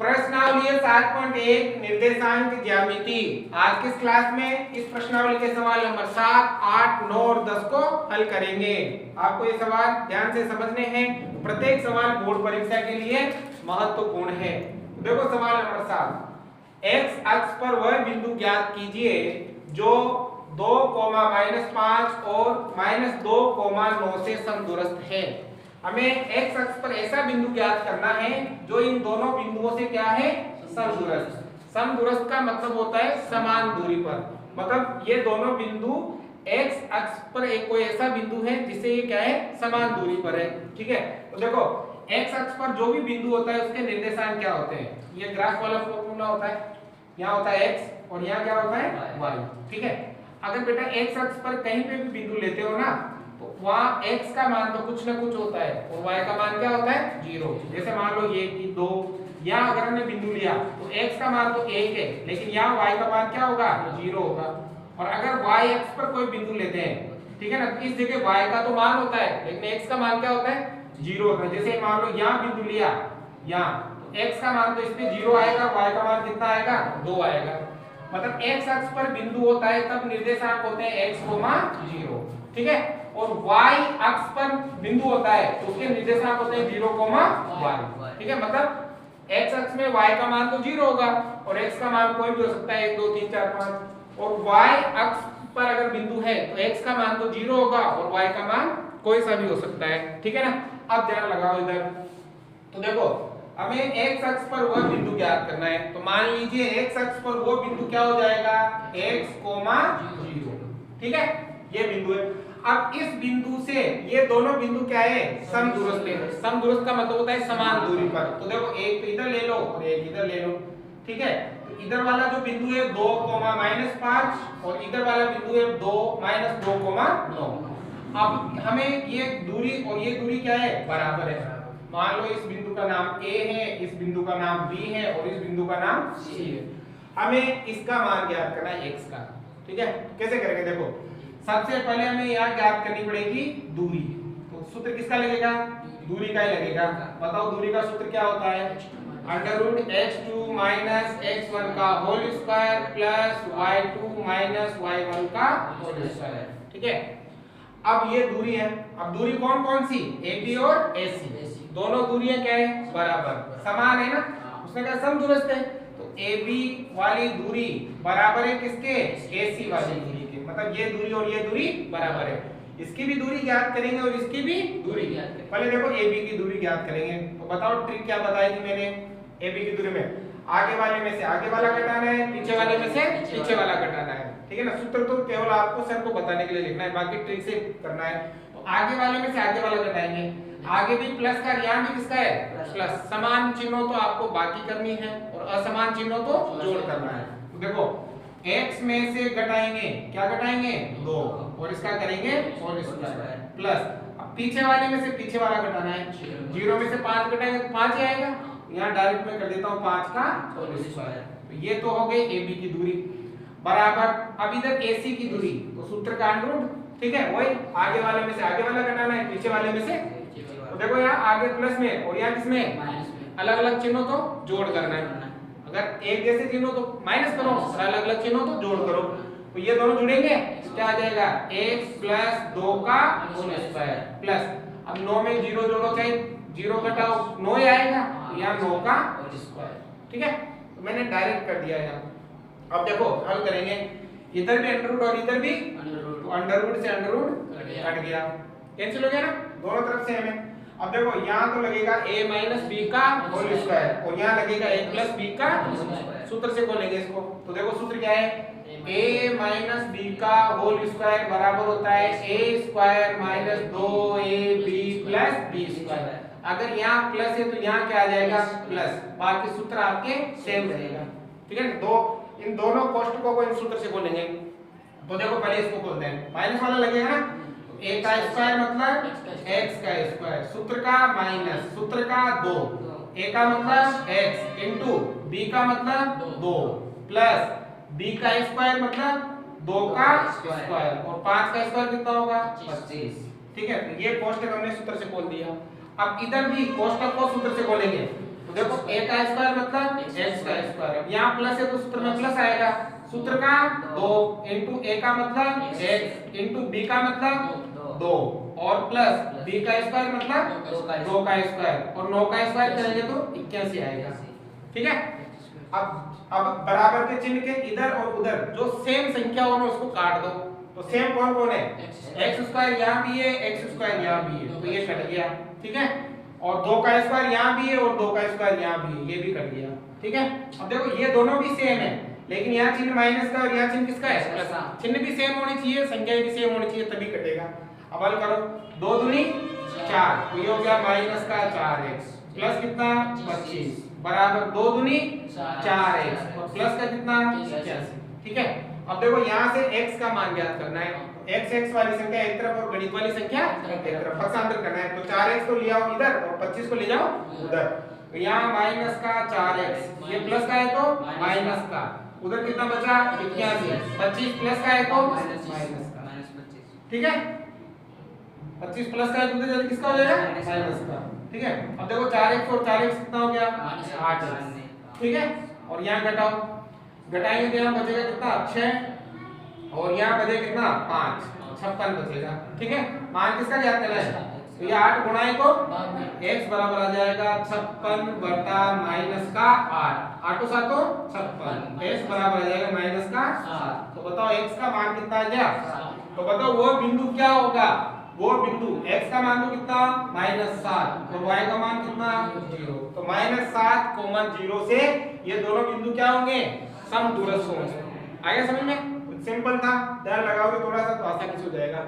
प्रश्नावली 7.1 निर्देशांक ज्यामिति। आज किस क्लास में इस प्रश्नावली के सवाल नंबर 7, 8, 9 और 10 को हल करेंगे। आपको ये सवाल ध्यान से समझने हैं, प्रत्येक सवाल बोर्ड परीक्षा के लिए महत्वपूर्ण है। देखो सवाल नंबर 7, x अक्ष पर वह बिंदु ज्ञात कीजिए जो 2, -5 और -2, 9 से समदूरस्थ है। हमें x अक्ष पर ऐसा बिंदु ज्ञात करना है जो इन दोनों बिंदुओं से क्या है, समदूरस्थ। समदूरस्थ का मतलब होता है समान दूरी पर, मतलब ये दोनों बिंदु x अक्ष पर एक कोई ऐसा बिंदु है जिससे ये क्या है, समान दूरी पर है। ठीक है, तो देखो x अक्ष पर जो भी बिंदु होता है उसके निर्देशांक क्या होते हैं। ये ग्राफ वाला फॉर्मूला होता है, यहाँ होता है x और यहाँ क्या होता है y। ठीक है, अगर बेटा x अक्ष पर कहीं पे भी बिंदु लेते हो ना तो वहाँ x का मान तो कुछ ना कुछ होता है और y का मान क्या होता है, 0। जैसे मान लो ये कि 2, यहाँ अगर हमने बिंदु लिया तो x का मान तो 1 है, लेकिन यहाँ y का मान क्या होगा, 0 होगा। और अगर y अक्ष पर कोई बिंदु लेते हैं, ठीक है ना, तो इस जगह y का तो मान होता है लेकिन x का मान क्या होता है, 0 होता है। जैसे मान लो यहाँ बिंदु लिया, यहाँ तो x का मान तो इसमें 0 आएगा, y का मान कितना आएगा, 2 आएगा। मतलब x अक्ष पर बिंदु होता है तब निर्देशांक होते हैं x, 0। ठीक है, और y अक्ष पर बिंदु होता है तो उसके निर्देशांक होते हैं 0, y। ठीक है, मतलब x अक्ष में y का मान तो 0 होगा और x का मान कोई भी हो सकता है, 1, 2, 3, 4, 5। और y अक्ष पर अगर बिंदु है तो x का मान तो 0 होगा और y का मान कोई सा भी हो सकता है। ठीक है ना, अब ध्यान लगाओ इधर। तो देखो हमें x अक्ष पर वह बिंदु ज्ञात करना है, तो मान लीजिए x अक्ष पर वो बिंदु क्या हो जाएगा, x, 0। ठीक है, ये बिंदु है। अब इस बिंदु से ये दोनों बिंदु क्या है, समदूरस्थ है। समदूरस्थ का मतलब होता है समान दूरी पर। तो देखो एक तो इधर ले लो और एक इधर ले लो। ठीक है, तो इधर वाला जो बिंदु है 2, -5 और इधर वाला बिंदु है 2, -2, 9। अब हमें ये दूरी और ये दूरी क्या है, बराबर है। मान लो इस बिंदु का नाम A है, इस बिंदु का नाम B है और इस बिंदु का नाम C है। हमें इसका मान ज्ञात करना है x का। ठीक है, कैसे करेंगे, देखो सबसे पहले हमें यहाँ ज्ञात करनी पड़ेगी दूरी। तो सूत्र किसका लगेगा, दूरी का ही लगेगा। बताओ दूरी का सूत्र क्या होता है, √x2 - x1 का whole square plus y2 - y1 का होल स्क्वायर। ठीक है, अब ये दूरी है। अब दूरी कौन कौन सी, AB और AC, दोनों दूरियां क्या है, बराबर, समान है ना, उसने कहा समदूरस्थ है। तो AB वाली दूरी बराबर है किसके, AC वाली दूरी के, मतलब ये दूरी और ये दूरी बराबर है। इसकी भी दूरी ज्ञात करेंगे और इसकी भी दूरी ज्ञात करेंगे। पहले देखो AB की दूरी ज्ञात करेंगे। तो बताओ ट्रिक क्या बताई थी मैंने, AB की दूरी में आगे वाले में से आगे वाला घटाना है, पीछे वाले में से पीछे वाला घटाना है। ठीक है ना, सूत्र तो केवल आपको सर को बताने के लिए लिखना है, बाकी ट्रिक से करना है। तो आगे वाले में से आगे वाला घटाएंगे, आगे भी प्लस का, यहाँ भी किसका है, प्लस। समान चिन्हों तो आपको बाकी करनी है और असमान चिन्हों तो जोड़ करना है। तो देखो x में से घटाएंगे, क्या घटाएंगे, 2 और इसका करेंगे होल स्क्वायर प्लस। अब पीछे वाले में से पीछे वाला घटाना है, 0 में से 5 घटाएंगे तो 5 ही आएगा। यहाँ डायरेक्ट में कर देता हूँ 5 का होल स्क्वायर। तो ये तो हो गई AB की दूरी बराबर। अब इधर AC की दूरी, तो सूत्र का अंडर, ठीक है, वही आगे वाले में से आगे वाला घटाना है, पीछे वाले में से। तो देखो यहाँ आगे प्लस में और यहाँ किसमें, अलग अलग चिन्हों तो जोड़ करना है। अगर एक जैसे चिन्हों तो माइनस करो और अलग अलग चिन्हों तो जोड़ करो। तो ये दोनों जुड़ेंगे, क्या आ जाएगा, x + 2 का होल स्क्वायर प्लस। अब 9 में 0 जोड़ो, चाहे 0 घटाओ 9 ही आएगा, यहाँ 9 का होल स्क्वायर। ठीक है, तो मैंने डायरेक्ट कर दिया यहाँ। अब देखो हल करेंगे, इधर भी अंडर रूट और इधर भी अंडर रूट से अंडर रूट कट गया, कैंसिल हो गया ना, दोनों तरफ से हमें। अब देखो यहाँ तो लगेगा a - b का होल स्क्वायर और यहाँ लगेगा a + b का सूत्र से खोलेंगे इसको। तो देखो सूत्र क्या है, a - b का होल स्क्वायर बराबर होता है a² - 2ab + b²। अगर यहाँ प्लस है तो यहाँ क्या आ जाएगा, प्लस। बाकी सूत्र आपके सेम रहेगा। ठीक है, इन दोनों कोष्ठकों को इन सूत्र से खोलेंगे। तो देखो पहले इसको खोलते हैं, माइनस वाला लगेगा ना, a का स्क्वायर मतलब x का स्क्वायर, सूत्र का माइनस, सूत्र का 2, a का मतलब x इंटू b का मतलब 2 प्लस b का स्क्वायर मतलब 2 का स्क्वायर और 5 का स्क्वायर कितना होगा, 25। ठीक है, तो ये कोष्ठक हमने सूत्र से खोल दिया। अब इधर भी कोष्ठक को सूत्र से खोलेंगे। तो देखो a का स्क्वायर मतलब x का स्क्वायर, यहाँ प्लस है तो सूत्र में प्लस आएगा, सूत्र का 2 इंटू a का मतलब x इंटू b का मतलब 2 और प्लस b का स्क्वायर मतलब 2 का स्क्वायर और 9 का स्क्वायर करेंगे तो 81 आएगा। ठीक है, अब बराबर के चिन्ह के इधर और उधर जो सेम संख्या हो ना उसको काट दो। तो सेम कौन कौन है, x स्क्वायर यहाँ भी है, x स्क्वायर यहाँ भी है, तो ये कट गया। ठीक है, और 2 का स्क्वायर यहाँ भी है और 2 का स्क्वायर यहाँ भी है, ये भी कट गया। ठीक है, अब देखो ये दोनों भी सेम है, लेकिन यहाँ चिन्ह माइनस का और यहाँ चिन्ह किसका है, प्लस का। चिन्ह भी सेम होनी चाहिए, संख्या भी सेम होनी चाहिए, तभी कटेगा। अब हल करो, 2 दूनी 4, तो ये हो गया माइनस का 4x प्लस कितना 25 बराबर 2 दूनी 4x और प्लस का कितना 81। ठीक है, अब देखो यहाँ से x का मान ज्ञात करना है, x वाली संख्या एक तरफ और गणित वाली संख्या एक तरफ पक्षांतर करना है। तो 4x को ले आओ इधर और 25 को ले जाओ उधर, तो यहाँ माइनस का 4x, ये प्लस का है तो माइनस का, उधर कितना बचा 81, 25 प्लस का है तो माइनस का। ठीक है, 25 प्लस का है तो उधर किसका हो जाएगा माइनस का। ठीक है, अब देखो 4x और 4x कितना हो गया 8x। ठीक है, और यहाँ घटाओ, घटाएंगे तो यहाँ बचेगा कितना 6 और यहाँ बचेगा कितना 5, 56 बचेगा। ठीक है, मान किसका ज्ञात करना है, तो ये 8 गुणाएं तो x बराबर आ जाएगा 56 बटा माइनस का 8, 8 7 56, x बराबर आ जाएगा माइनस का 7। तो बताओ x का मान कितना आ गया, तो बताओ वो बिंदु क्या होगा, वो बिंदु x का मान तो कितना -7 और y का मान कितना 0, तो -7, 0 से ये दोनों बिंदु क्या होंगे, समदूरस्थ होंगे। आगे समझ में, सिंपल था, ध्यान लगाओगे थोड़ा सा तो आसानी से हो जाएगा।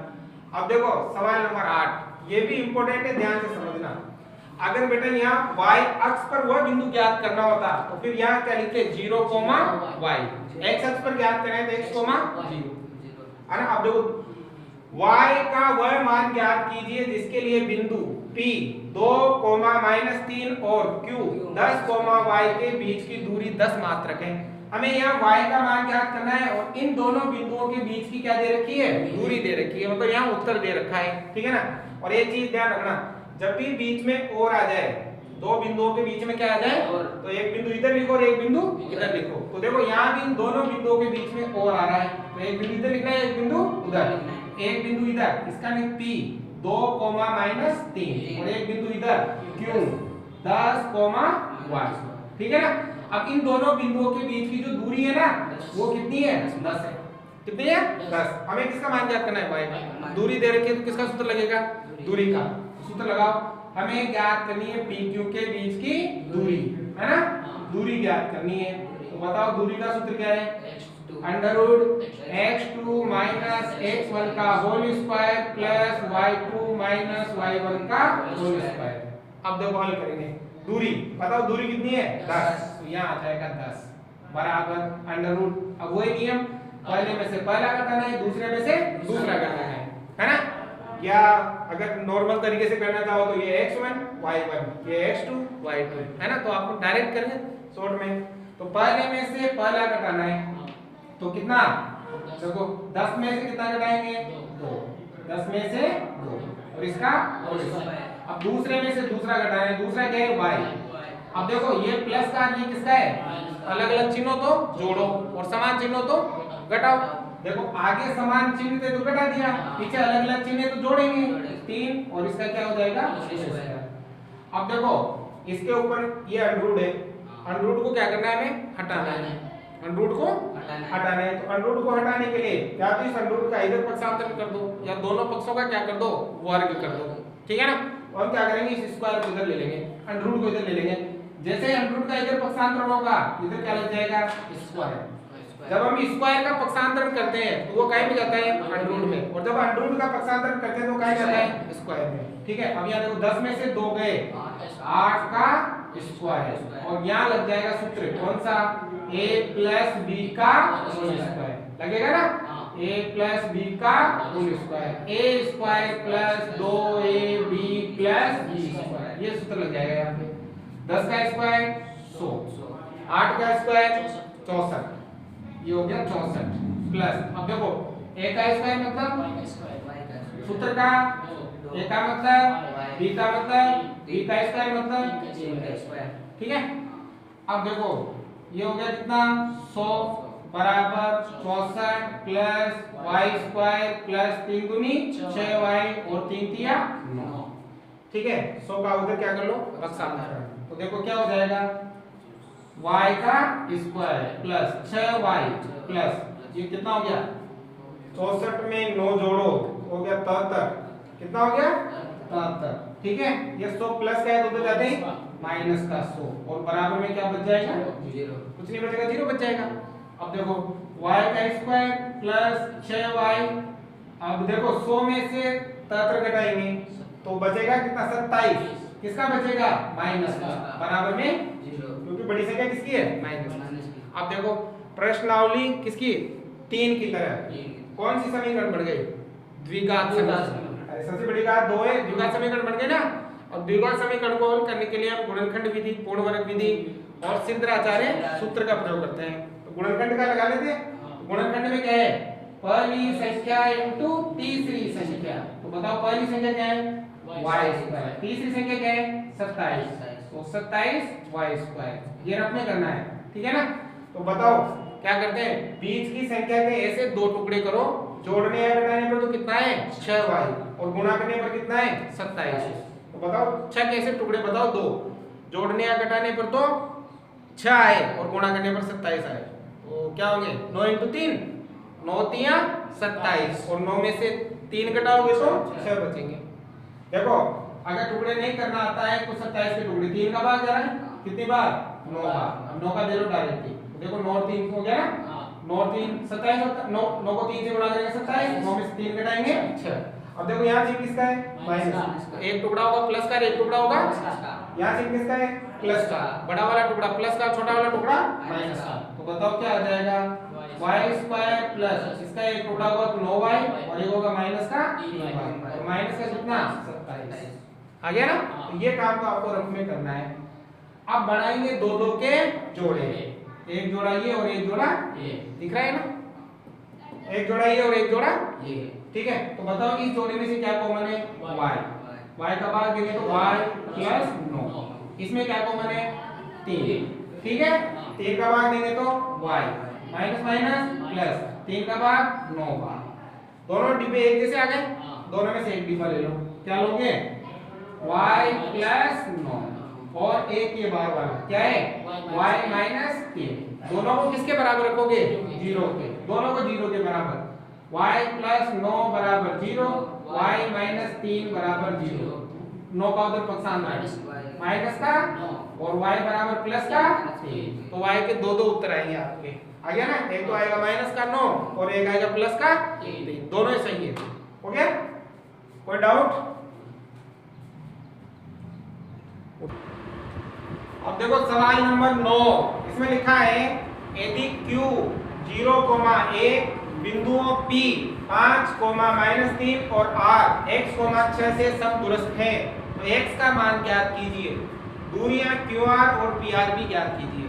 अब देखो सवाल नंबर 8, ये भी इंपॉर्टेंट है, ध्यान से समझना। अगर बेटा यहाँ y अक्ष पर वह बिंदु ज्ञात करना होता तो फिर यहाँ क्या लिखते 0, y, x अक्ष पर ज्ञात करना है तो x, 0 है ना। अब देखो y का वह मान ज्ञात कीजिए जिसके लिए बिंदु P 2, -3 और Q 10, y के बीच की दूरी 10 मात्रक है। हमें यहाँ y का मान ज्ञात करना है और इन दोनों बिंदुओं के बीच की क्या दे रखी है, दूरी दे रखी है, मतलब यहाँ उत्तर दे रखा है। ठीक है ना, और एक चीज ध्यान रखना, जब भी बीच में और आ जाए, दो बिंदुओं के बीच में क्या आ जाए और, तो एक बिंदु इधर लिखो और एक बिंदु इधर लिखो। तो देखो यहाँ भी इन दोनों बिंदुओं के बीच में और आ रहा है, तो एक बिंदु इधर लिखना है, एक बिंदु उधर, एक बिंदु इधर, इसका नहीं P 2, -3 और एक बिंदु इधर Q 10, y। ठीक है ना, अब इन दोनों बिंदुओं के बीच की जो दूरी है ना वो कितनी है 10 है। कितनी है 10। हमें किसका मान ज्ञात करना है, y दूरी दे रखी है तो किसका सूत्र लगेगा, दूरी का सूत्र लगाओ। हमें ज्ञात करनी है PQ के बीच की दूरी, है ना, दूरी ज्ञात करनी है। तो बताओ दूरी का सूत्र क्या है, √x2 - x1 का whole square plus y2 - y1 का होल स्क्वायर। अब देखो हल करेंगे, दूरी बताओ, दूरी कितनी है 10, तो यहाँ आ जाएगा 10 बराबर √, अब वही नियम, पहले में से पहला घटाना है, दूसरे में से दूसरा घटाना है ना। या अगर नॉर्मल तरीके से करना चाहो तो ये x1 y1, ये x2 y2, है ना। तो आपको डायरेक्ट करेंगे शॉर्ट में, तो पहले में से पहला घटाना है, तो कितना देखो 10 में से कितना घटाएंगे 2, 10 में से 2 और इसका होल स्क्वायर। अब दूसरे में से दूसरा घटाना है, दूसरा क्या है y। अब देखो ये प्लस का ये किसका है, अलग अलग चिन्ह तो जोड़ो और समान चिन्ह तो घटाओ। देखो आगे समान चिन्ह थे तो घटा दिया, पीछे अलग अलग चिन्ह तो जोड़ेंगे 3 और इसका क्या हो जाएगा स्क्वायर। अब देखो इसके ऊपर ये अंडरूट है, अंडरूट को क्या करना है, हमें हटाना है, अंडरूट को हटाना है। तो अंडरूट को हटाने के लिए या तो इस अंडरूट का इधर पक्षांतर कर दो या दोनों पक्षों का क्या कर दो वर्ग कर दो। ठीक है ना, और हम क्या करेंगे इस स्क्वायर को इधर ले लेंगे, अंडरूट को इधर ले लेंगे। जैसे अंडरूट का इधर पक्षांतरण होगा इधर क्या लग जाएगा स्क्वायर। जब हम स्क्वायर का पक्षांतरण करते हैं तो वो काहे में जाता है अंडरूट में, और जब अंडरूट का पक्षांतरण करते हैं तो काहे जाता है स्क्वायर में। ठीक है, अब यहाँ देखो 10 में से 2 गए 8 का स्क्वायर और यहाँ लग जाएगा सूत्र कौन सा, a प्लस b का होल स्क्वायर लगेगा ना, a प्लस b का whole square, a square plus 2ab plus b square, ये सूत्र लग जाएगा यहाँ पे। 10 का स्क्वायर 100, 8 का स्क्वायर 64, ये हो गया 64 प्लस, अब देखो a का स्क्वायर मतलब सूत्र का, a का मतलब b का मतलब b का स्क्वायर मतलब ठीक है। अब देखो ये हो गया कितना 100 बराबर 64 प्लस वाई स्क्वायर प्लस 3 दूनी 6y और 3 तिया 9। ठीक है 100 का उधर क्या कर लो रख सामने, तो देखो क्या हो जाएगा y का स्क्वायर प्लस 6y प्लस ये कितना हो गया 64 में 9 जोड़ो हो गया 73, कितना हो गया 73। ठीक है ये 100 प्लस का है तो उधर जाते हैं माइनस का 100 और बराबर में क्या बच जाएगा 0, कुछ नहीं बचेगा 0 बच जाएगा। अब देखो y का स्क्वायर प्लस 6y, अब देखो 100 में से 73 घटाएंगे तो बचेगा कितना 27, किसका बचेगा माइनस का, बराबर में 0 क्योंकि बड़ी संख्या किसकी है माइनस की। अब देखो प्रश्नावली किसकी 3 की तरह, कौन सी समीकरण बन गई द्विघात समीकरण, सबसे बड़ी घात 2 है द्विघात समीकरण बन गए ना। और द्विघात समीकरण को हल करने के लिए हम गुणनखंड विधि पूर्ण वर्ग विधि और सिद्धाचार्य सूत्र का प्रयोग करते हैं। तो गुणनखंड का लगा लेते हैं। गुणनखंड में क्या है पहली संख्या इनटू तीसरी संख्या, तो बताओ पहली संख्या क्या है y², तीसरी संख्या क्या है 27, तो 27y², ये रखने करना है ठीक है ना। तो बताओ क्या करते हैं बीच की संख्या के ऐसे 2 टुकड़े करो, जोड़ने या घटाने पर तो कितना है 6y और गुणा करने पर कितना है 27। तो बताओ 6 कैसे टुकड़े बताओ 2, जोड़ने या घटाने पर तो 6 आए और गुणा करने पर 27 आए, तो क्या होंगे 9 × 3 9 तिया 27 और 9 में से 3 घटाओगे तो 6 बचेंगे। देखो अगर टुकड़े नहीं करना आता है तो 27 के टुकड़े 3 का भाग जा रहा है कितनी बार 9 बार, अब 9 का दे लो डायरेक्टली, देखो 9 और 3 हो गया ना 9 और 3 27 होता है, 9 को 3 से गुणा करेंगे 27, 9 में से 3 घटाएंगे 6। अब देखो यहाँ चिन्ह किसका है माइनस, एक टुकड़ा होगा प्लस का, एक टुकड़ा होगा यहाँ चिन्ह किसका है प्लस का, बड़ा वाला टुकड़ा प्लस का, छोटा वाला टुकड़ा माइनस का। तो बताओ क्या आ जाएगा y² प्लस इसका एक टुकड़ा होगा तो 9y और एक होगा माइनस का 3y और माइनस का कितना 27 आ गया ना। तो ये काम तो आपको रफ में करना है। अब बनाएंगे 2 2 के जोड़े, एक जोड़ा ये और एक जोड़ा ये, दिख रहा है ना, एक जोड़ा ये और एक जोड़ा ये, ठीक है। तो बताओ इस जोड़े में से क्या कॉमन है y का भाग देंगे तो y प्लस 9, इसमें क्या कॉमन है 3, ठीक है 3 का भाग देंगे तो y माइनस माइनस प्लस 3 का भाग 9 बार, दोनों डिब्बे एक जैसे आ गए, दोनों में से एक डिब्बा ले लो, क्या लोगे y प्लस 9 और एक ये बार वाला क्या है y माइनस 3, दोनों को किसके बराबर रखोगे 0 के, दोनों को 0 के बराबर, y प्लस 9 बराबर 0, y माइनस 3 बराबर 0, 9 का उधर पक्ष माइनस का और y बराबर प्लस का 3, तो y के 2 2 उत्तर आएंगे आपके, आ गया ना, एक तो आएगा माइनस का 9 और एक आएगा प्लस का 3, दोनों ही सही है। हो गया कोई डाउट। अब देखो सवाल नंबर 9, इसमें लिखा है यदि Q 0,1 बिंदुओं P 5, -3 और R x, 6 से समदूरस्थ है तो x का मान ज्ञात कीजिए, दूरियां QR और PR भी ज्ञात कीजिए।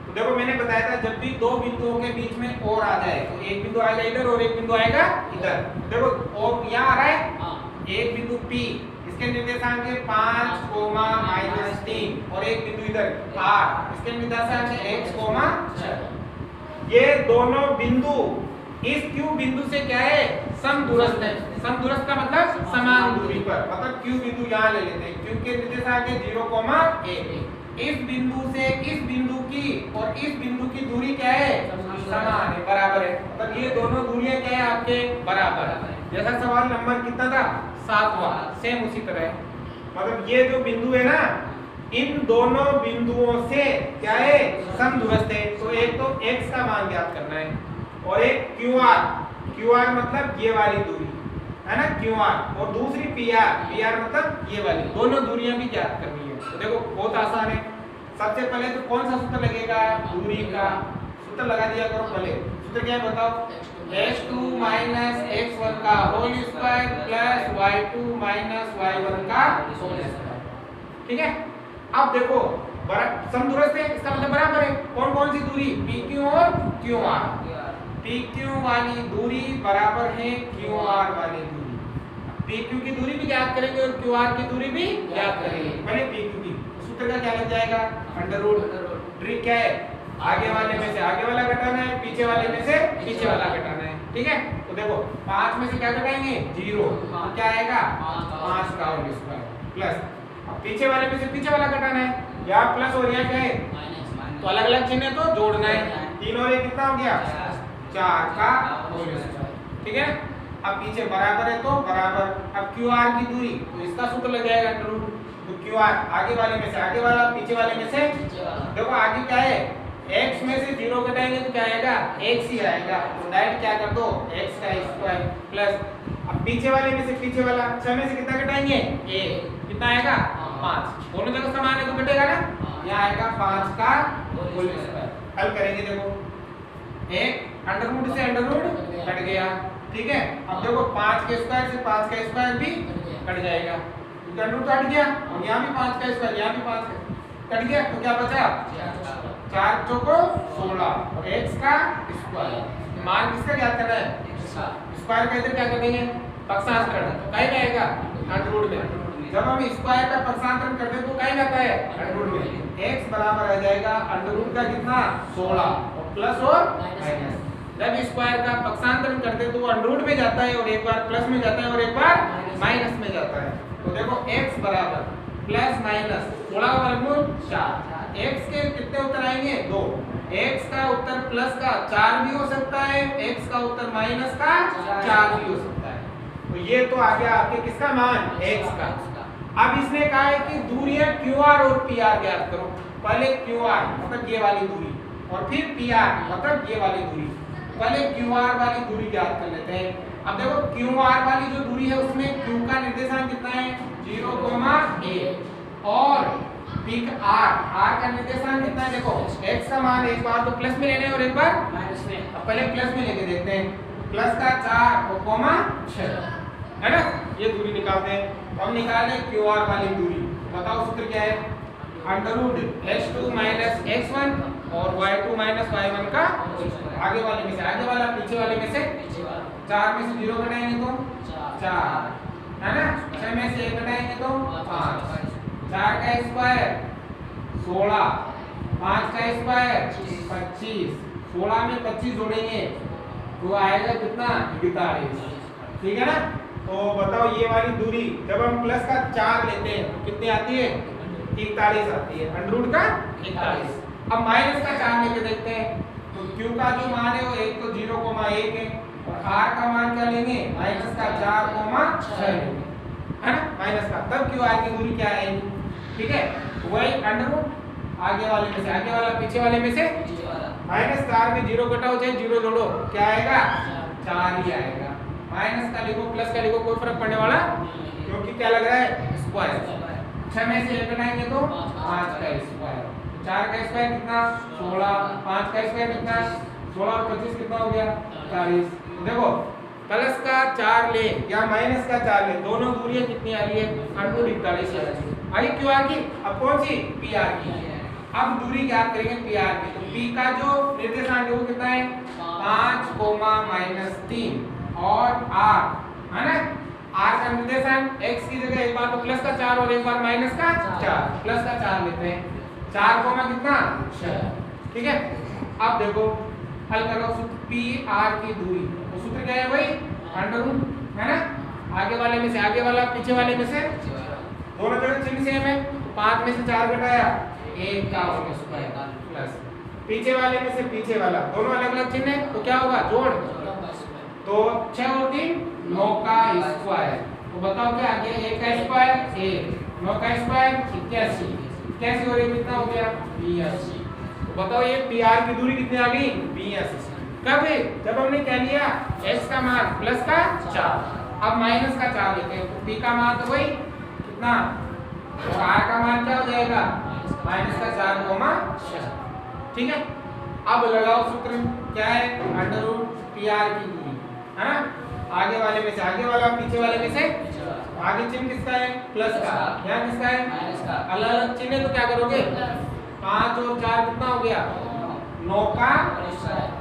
तो देखो मैंने बताया था जब भी 2 बिंदुओं के बीच में और आ जाए तो एक बिंदु आएगा इधर और एक बिंदु आएगा इधर, देखो और यहाँ आ रहा है एक बिंदु P, इसके निर्देशांक है 5, -3 और एक बिंदु इधर R, इसके निर्देशांक है x, 6। ये दोनों बिंदु इस Q बिंदु से क्या है समदूरस्थ है, समदूरस्थ का मतलब समान दूरी पर, मतलब Q बिंदु यहाँ ले लेते हैं, Q के निर्देशांक है 0,1, इस बिंदु से इस बिंदु की और इस बिंदु की दूरी क्या है समान है, बराबर है, मतलब ये दोनों दूरियां क्या है आपके बराबर है। जैसा सवाल नंबर कितना था 7वां, सेम उसी तरह, मतलब ये जो बिंदु है ना इन दोनों बिंदुओं से क्या है समदूरस्थ है, तो एक तो x का मान ज्ञात करना है और एक QR मतलब ये वाली दूरी है ना QR, और दूसरी PR मतलब ये वाली, दोनों दूरियां भी ज्ञात करनी है। तो देखो बहुत आसान है, सबसे पहले तो कौन सा सूत्र लगेगा दूरी का सूत्र लगा दिया करो पहले, सूत्र क्या है बताओ h2 - x1 का whole square plus y2 - y1 का होल स्क्वायर, ठीक है। अब देखो समदूरस्थ है इसका मतलब बराबर है, कौन कौन सी दूरी PQ और QR, PQ वाली दूरी बराबर है QR वाली दूरी, PQ की दूरी भी ज्ञात करेंगे और QR की दूरी भी ज्ञात करेंगे, पहले PQ की सूत्र का क्या लग जाएगा, अंडर रूट। ट्रिक क्या है, आगे वाले में से आगे वाला घटाना है, पीछे वाले में से पीछे वाला घटाना है। ठीक है, तो देखो 5 में से क्या घटाएंगे 0, तो क्या आएगा 5 का होल स्क्वायर प्लस, अब पीछे वाले में से पीछे वाला घटाना है, या प्लस और यहाँ क्या है तो अलग अलग चिन्ह तो जोड़ना है। 3 और 1 कितना हो गया 4 का होल स्क्वायर। ठीक है, अब पीछे बराबर है तो बराबर, अब क्यू आर की दूरी तो इसका सूत्र लग जाएगा अंडर रूट, तो क्यू आर आगे वाले में से आगे वाला, पीछे वाले में से देखो आगे क्या है x में से 0 घटाएंगे तो क्या आएगा x ही आएगा, तो डायरेक्ट क्या कर दो x का स्क्वायर प्लस, अब पीछे वाले में से पीछे वाला 6 में से कितना घटाएंगे a, कितना आएगा 5, दोनों जगह समान है तो घटेगा ना, यहाँ आएगा 5 का होल स्क्वायर। हल करेंगे, देखो एक अंडर रूट से अंडर रूट कट गया। ठीक है, अब देखो 5 के स्क्वायर से 5 का स्क्वायर भी कट जाएगा, अंडर रूट कट गया, और यहाँ भी 5 का स्क्वायर, यहाँ भी 5 का कट गया, तो क्या बचा 4 चौको 16 और x का स्क्वायर। मान किसका ज्ञात करना है, स्क्वायर का इधर क्या करेंगे पक्षांतरण, तो कहीं जाएगा अंडर रूट में, जब हम स्क्वायर का पक्षांतरण करते हैं तो कहीं जाता है अंडर रूट में, x बराबर आ जाएगा अंडर रूट का कितना 16 और प्लस और माइनस, जब स्क्वायर का पक्षांतरण करते हैं तो वो अंडर रूट में जाता है और एक बार प्लस में जाता है और एक बार माइनस में जाता है, तो देखो x बराबर प्लस माइनस 16 का वर्गमूल 4, x के कितने उत्तर आएंगे 2, x का उत्तर प्लस का 4 भी हो सकता है, x का उत्तर माइनस का 4 भी हो सकता है, तो ये तो आ गया आपके किसका मान x का। अब इसने कहा है कि दूरियां QR और PR ज्ञात करो, पहले QR मतलब ये वाली दूरी और फिर PR मतलब ये वाली दूरी, पहले QR वाली दूरी ज्ञात कर लेते हैं। अब देखो QR वाली जो दूरी है उसमें Q का निर्देशांक कितना है 0,a और P का R का निर्देशांक कितना है, देखो x का मान एक बार तो प्लस में लेने और एक बार माइनस में, अब पहले प्लस में लेके देखते हैं, प्लस का 4 और कोमा 6 है ना, ये दूरी निकालते हैं, तो हम निकाले QR वाली दूरी, बताओ सूत्र क्या है under root h2 minus x1 और y2 माइनस y1 का आगे वाले में से आगे वाला, पीछे वाले में से 4 में से 0 घटाएंगे तो 4 है ना, 6 में से 1 घटाएंगे तो 5, 4 का स्क्वायर 16, 5 का स्क्वायर 25, 16 में 25 जोड़ेंगे तो आएगा कितना 41। ठीक है ना, तो बताओ ये वाली दूरी जब हम प्लस का 4 लेते हैं तो कितनी आती है 41 आती है, अंडर रूट का 41। अब माइनस का 4 लेके देखते हैं, तो Q का जो मान है वो एक तो 0,1 है और R का मान क्या लेंगे माइनस का 4,6 लेंगे, है ना माइनस का, तब QR की दूरी क्या आएगी। ठीक है, वही अंडर रूट आगे वाले में से आगे वाला, पीछे वाले में से माइनस 4 में 0 घटाओ चाहे 0 जोड़ो क्या आएगा 4 ही आएगा, माइनस का लिखो प्लस का लिखो कोई फर्क पड़ने वाला, क्योंकि क्या लग रहा है स्क्वायर, 6 में से 1 घटाएंगे तो 5 का स्क्वायर, 4 का स्क्वायर कितना 16, 5 का स्क्वायर कितना 16 और 25 कितना हो गया 40। देखो प्लस का 4 ले या माइनस का 4 ले, दोनों दूरियां कितनी आ रही है अंडर रूट 41 आ रही है, आई QR की, अब कौन सी PR की, अब दूरी ज्ञात करेंगे PR की, तो P का जो निर्देशांक है वो कितना है 5, -3 और R है ना, R का निर्देशांक x की जगह एक बार तो प्लस का 4 और एक बार माइनस का 4, प्लस का 4 लेते हैं, 4 कोमा कितना 6। ठीक है, अब देखो हल करो सूत्र PR की दूरी, तो सूत्र क्या है भाई अंडर रूट है ना, आगे वाले में से आगे वाला, पीछे वाले में से दोनों जगह चिन्ह सेम है, तो 5 में से 4 घटाया 1 का होल स्क्वायर प्लस पीछे वाले में से पीछे वाला, दोनों अलग अलग चिन्ह है तो क्या होगा जोड़, तो 6 और 3 9 का स्क्वायर, तो बताओ क्या आ गया 1 का स्क्वायर 1, 9 का स्क्वायर 81, 81 और ये कितना हो गया 82। तो बताओ ये PR की दूरी कितनी आ गई 82, कब है जब हमने क्या लिया x का मान प्लस का 4, अब माइनस का 4 लेते हैं, तो P का मान तो वही कितना और R का मान क्या हो जाएगा माइनस का 4,6। ठीक है, अब लगाओ सूत्र क्या है अंडर रूट PR की दूरी है ना, आगे वाले में से आगे वाला, पीछे वाले में से आगे चिन्ह किसका है प्लस का, यहाँ किसका है माइनस का, अलग अलग चिन्ह तो क्या करोगे 5 और 4 कितना हो गया 9 का,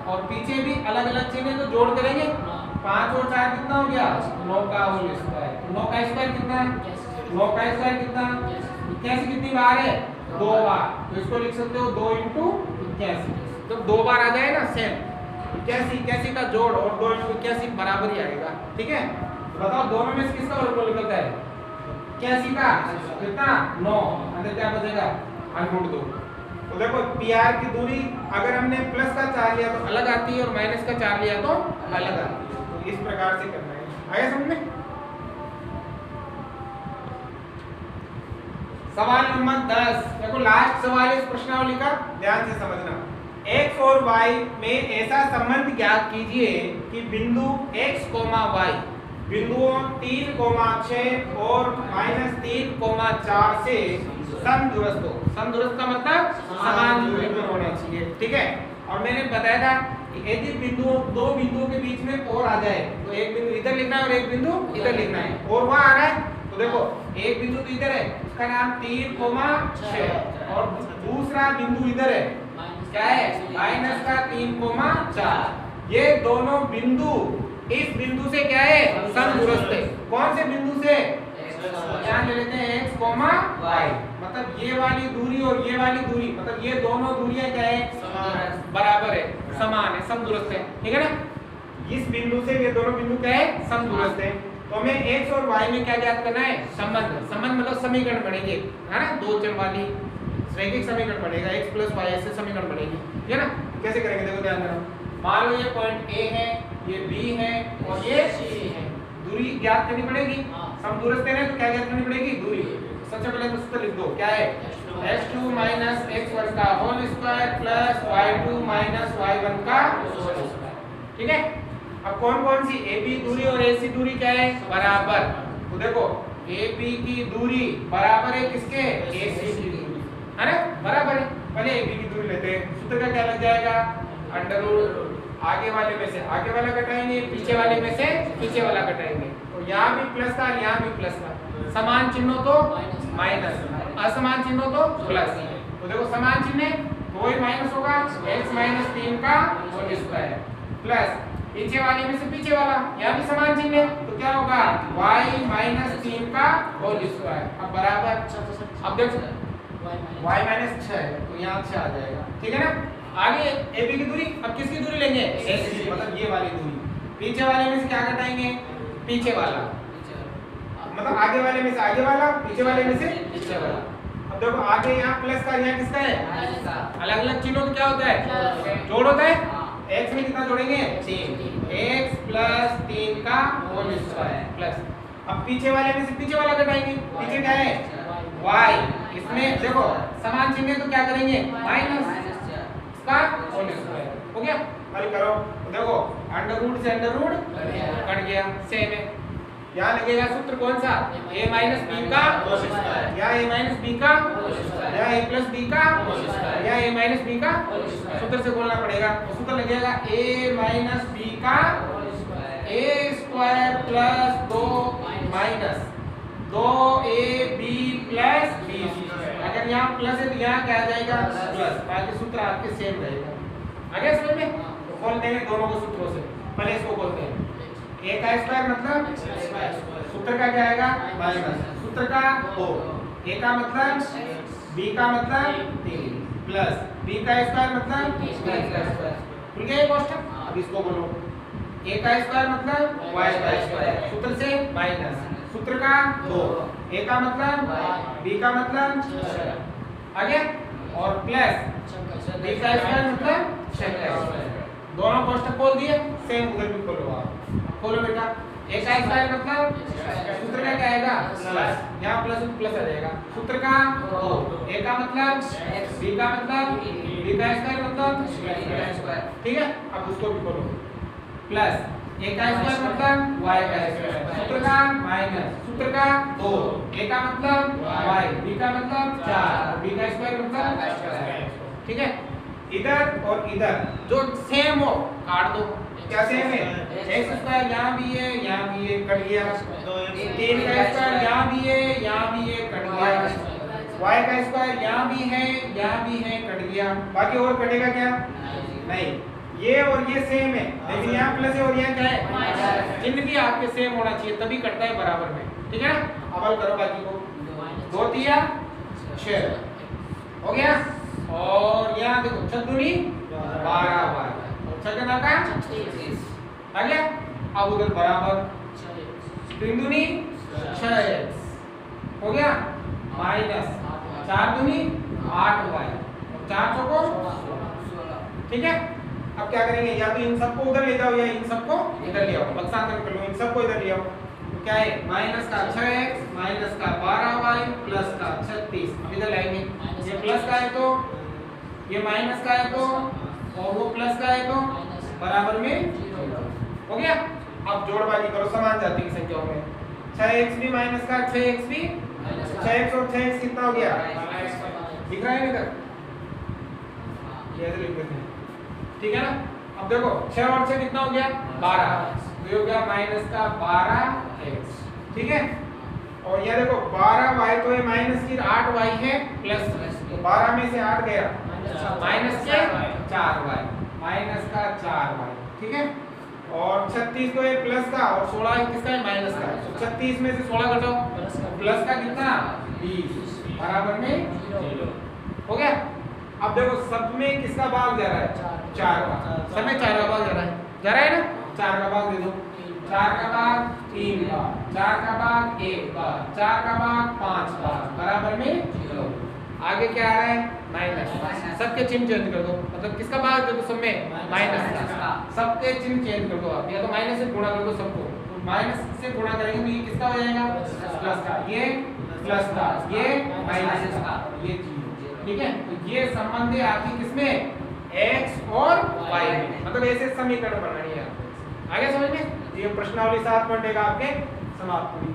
और पीछे भी अलग अलग चिन्ह तो जोड़ करेंगे, 5 और 4 कितना हो गया 9 का होल स्क्वायर, 9 का स्क्वायर कितना 9 का स्क्वायर कितना 81 कितनी बार है 2 बार, तो इसको लिख सकते हो 2 इंटू 81। जब 2 बार आ जाए ना सेम 81 का जोड़ और 2 इंटू 81 बराबर ही आएगा। ठीक है, तो बताओ दोनों में से किसका वर्गमूल निकलता है? 81 का। कितना? 9। अंदर क्या बचेगा? √2। तो देखो PR की दूरी अगर हमने प्लस का 4 लिया तो अलग आती है और माइनस का 4 लिया तो अलग आती है। तो इस प्रकार से करना है। आया समझ में? सवाल नंबर 10, देखो लास्ट सवाल इस प्रश्नावली का, ध्यान से समझना। x और y में ऐसा संबंध ज्ञात कीजिए कि बिंदु x, y बिंदुओं 3, 6 और -3, 4 से समदूरस्थ हो। समदूरस्थ का मतलब समान दूरी पर होना चाहिए। ठीक है, और मैंने बताया था कि यदि दो बिंदुओं के बीच में और आ जाए तो एक बिंदु इधर लिखना है और एक बिंदु इधर लिखना है। और वहां आ रहा है तो देखो एक बिंदु तो इधर है, उसका नाम 3, 6 और दूसरा बिंदु इधर है, क्या है? -3, 4। ये दोनों बिंदु इस बिंदु से क्या है? समदूरस्थ है। कौन से बिंदु से? यहाँ ले लेते हैं x, y, मतलब ये वाली दूरी और ये वाली दूरी, मतलब ये दोनों दूरियां क्या है? बराबर है, समान है, समदूरस्थ है। ठीक है ना? इस बिंदु से ये दोनों बिंदु क्या है? समदूरस्थ है। तो हमें x और y में क्या ज्ञात करना है? संबंध। संबंध मतलब समीकरण बनेंगे, है ना? दो चर वाली रैखिक समीकरण बनेगा, x + y ऐसे समीकरण बनेगी। ठीक है ना? कैसे करेंगे देखो ध्यान देना। मान लो ये पॉइंट A है, ये B है और ये C है। दूरी ज्ञात करनी पड़ेगी। समदूरस्थ है तो क्या ज्ञात करनी पड़ेगी? दूरी। सबसे पहले तो सूत्र लिख दो, क्या है? x2 - x1 का whole square plus y2 - y1 का होल स्क्वायर। ठीक है, अब कौन कौन सी AB दूरी और AC दूरी क्या है? बराबर। तो देखो AB की दूरी बराबर है किसके? AC की दूरी, है ना? बराबर है। पहले AB की दूरी लेते हैं। सूत्र का क्या लग जाएगा? √ आगे वाले में से आगे वाला घटाएंगे, पीछे वाले में से पीछे वाला घटाएंगे। तो यहाँ भी प्लस था, यहाँ भी प्लस था। समान चिन्हों तो माइनस, असमान चिन्हों तो प्लस। तो देखो समान चिन्ह तो ही माइनस होगा, x - 3 का होल स्क्वायर प्लस पीछे वाले में से पीछे वाला, यहाँ भी समान चिन्ह है तो क्या होगा? y - 3 का होल स्क्वायर। अब बराबर, अब देखो y - 6 है तो यहाँ 6 आ जाएगा। ठीक है ना? आगे AB की दूरी, अब किसकी दूरी लेंगे? AC, मतलब ये वाली दूरी। पीछे वाले में से क्या घटाएंगे? पीछे वाला, मतलब आगे वाले में से आगे वाला, पीछे वाले में से पीछे वाला। अब देखो आगे यहाँ प्लस का, यहाँ किसका है? अलग अलग चिन्हों का क्या होता है? जोड़ होता है। x में कितना जोड़ेंगे? 3, x + 3 का होल स्क्वायर प्लस, अब पीछे वाले में से पीछे वाला घटाएंगे। पीछे क्या है? y। इसमें देखो समान चिन्ह तो क्या करेंगे? माइनस का होल स्क्वायर। हो गया? हल करो तो देखो √ से √ कट गया, सेम है। यहाँ लगेगा सूत्र कौन सा? a - b का होल स्क्वायर, या a - b का होल स्क्वायर, या a + b का होल स्क्वायर, या a - b का होल स्क्वायर। सूत्र से बोलना पड़ेगा। तो सूत्र लगेगा a - b का whole square, a² + 2 2ab + b। अगर यहाँ प्लस है तो यहाँ क्या आ जाएगा? प्लस। बाकी सूत्र आपके सेम रहेगा। आगे समझ में? तो खोल देंगे दोनों को सूत्रों से। पहले इसको खोलते हैं। a का स्क्वायर मतलब सूत्र का क्या आएगा? माइनस, सूत्र का 2, a का मतलब b का मतलब 3 प्लस b का स्क्वायर मतलब 3 का स्क्वायर। खुल गया ये क्वेश्चन? अब इसको बोलो a का स्क्वायर मतलब y का स्क्वायर, सूत्र से माइनस, सूत्र का 2, a का मतलब b का मतलब आगे और प्लस b का स्क्वायर मतलब 6 का स्क्वायर। दोनों कोष्ठक खोल दिए, सेम उधर भी खोलो। आप खोलो बेटा। a का स्क्वायर मतलब सूत्र का क्या आएगा? प्लस, यहाँ प्लस प्लस आ जाएगा। सूत्र का 2, a का मतलब b का मतलब b का स्क्वायर मतलब स्क्वायर। ठीक है, अब उसको भी खोलो। प्लस a का स्क्वायर मतलब y का स्क्वायर, सूत्र का माइनस, सूत्र का 2, a का मतलब y, b का मतलब 4, b का स्क्वायर मतलब स्क्वायर। ठीक है, इधर और इधर जो सेम हो काट दो। क्या सेम है? x² यहाँ भी है, यहाँ भी है, कट गया। 3 का स्क्वायर यहाँ भी है, यहाँ भी है, कट गया। y का स्क्वायर यहाँ भी है, यहाँ भी है, कट गया। बाकी और कटेगा क्या? नहीं। ये और ये सेम है, लेकिन यहाँ प्लस है और यहाँ क्या है? चिन्ह भी आपके सेम होना चाहिए, तभी कटता है बराबर में। ठीक है ना? अब हल करो बाकी को। 2 × 3 = 6, हो गया। और यहाँ देखो 6 दूनी 12y और 6 का नाका 36 आ गया। अब उधर बराबर 3 दूनी 6x हो गया माइनस 4 दूनी 8y और 4 चौको 16। ठीक है। अब क्या करेंगे, या तो इन सबको उधर ले जाओ या इन सबको इधर ले आओ। बक्सांतर कर लो, इन सबको इधर ले आओ। तो क्या है माइनस का 6x माइनस का 12y प्लस का 36। अब इधर लाएंगे, ये प्लस का है तो ये माइनस का है तो और वो प्लस का है तो बराबर में 0 हो गया। अब जोड़बाजी करो समान जाति की संख्याओं में। 6x भी माइनस का 6x भी 6x और 6x कितना हो गया दिख रहा है इधर, ये ऐसे लिख देते हैं। ठीक है ना। अब देखो 6 और 6 कितना हो गया 12, तो ये हो गया माइनस का 12x। ठीक है। और ये देखो 12y तो ये माइनस की 8y है प्लस, तो 12 में से 8 गया माइनस के 4y माइनस का 4y। ठीक है। और 36 तो ये प्लस का और 16 किसका है माइनस का, तो 36 में से 16 घटाओ प्लस का कितना 20 बराबर में 0 हो गया। अब देखो सब में किसका भाग जा रहा है 4 का, सब में 4 का भाग जा रहा है ना। 4 का भाग दे दो, 4 का भाग 3 बार, 4 का भाग 1 बार, 4 का भाग 5 बार बराबर में 0। आगे क्या आ रहा है माइनस, सबके चिन्ह चेंज कर दो, मतलब किसका भाग दे दो सब में माइनस का, सबके चिन्ह चेंज कर दो आप, या तो माइनस से गुणा कर दो सबको, तो माइनस से गुणा करेंगे तो ये किसका हो जाएगा प्लस का, ये प्लस का, ये माइनस का, ये 0। ठीक है। तो ये संबंध है आपकी किसमें x और y में, मतलब ऐसे समीकरण बनानी है आपको। आगे समझ में। ये प्रश्नावली 7.1 आपके समाप्त हुई।